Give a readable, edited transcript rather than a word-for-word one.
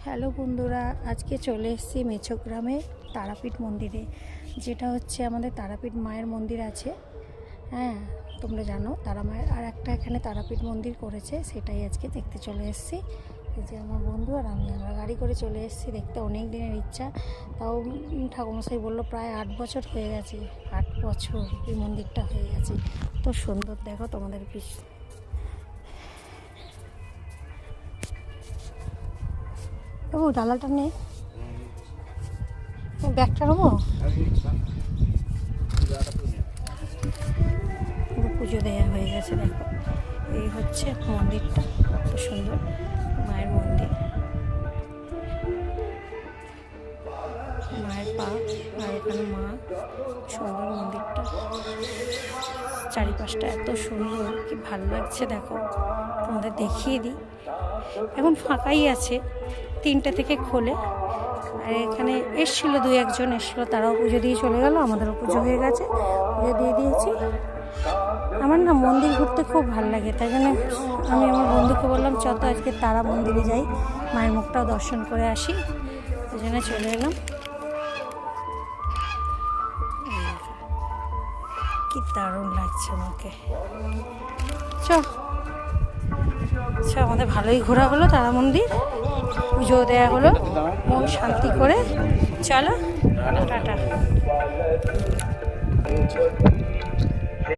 Hello বন্ধুরা, আজকে চলে এসেছি মেছোগ্রামে তারাপীঠ মন্দিরে, যেটা হচ্ছে আমাদের তারাপীঠ মায়ের মন্দির আছে। হ্যাঁ, তোমরা জানো তারা মায়ের আর একটা এখানে তারাপীঠ মন্দির করেছে, সেটাই আজকে দেখতে চলে এসেছি। এই যে আমার বন্ধু আর আমরা গাড়ি করে চলে এসেছি দেখতে। অনেক দিনের ইচ্ছা, তাও ঠাকুরমশাই বললো প্রায় 8 বছর হয়ে গেছে। 8 বছর এই মন্দিরটা হয়ে গেছে। তো সুন্দর, দেখো তোমাদের ও ডালাটা নেই, ব্যাগটা নেবো। পুজো দেওয়া হয়ে গেছে, দেখো এই হচ্ছে মন্দিরটা, খুব সুন্দর মায়ের মন্দির। মায়ের পা আর এখানে মা, সুন্দর মন্দিরটা, চারিপাশটা এত সুন্দর, কি ভালো লাগছে। দেখো তোমাদের দেখিয়ে দিই, এখন ফাঁকাই আছে, 3টে থেকে খোলে। আর এখানে এসেছিলো 2-1 জন এসেছিলো, তারাও পুজো দিয়ে চলে গেল, আমাদেরও পুজো হয়ে গেছে, পুজো দিয়ে দিয়েছি। আমার না মন্দির ঘুরতে খুব ভালো লাগে, তাই জন্য আমি আমার বন্ধুকে বললাম চ তো আজকে তারা মন্দিরে যাই, মায়ের মুখটাও দর্শন করে আসি। ওই জন্য চলে এলাম। কি দারুণ লাগছে আমাকে। আমাদের ভালোই ঘোরা হলো, তারা মন্দির পুজো দেওয়া হলো, মন শান্তি করে। চলো টাটা।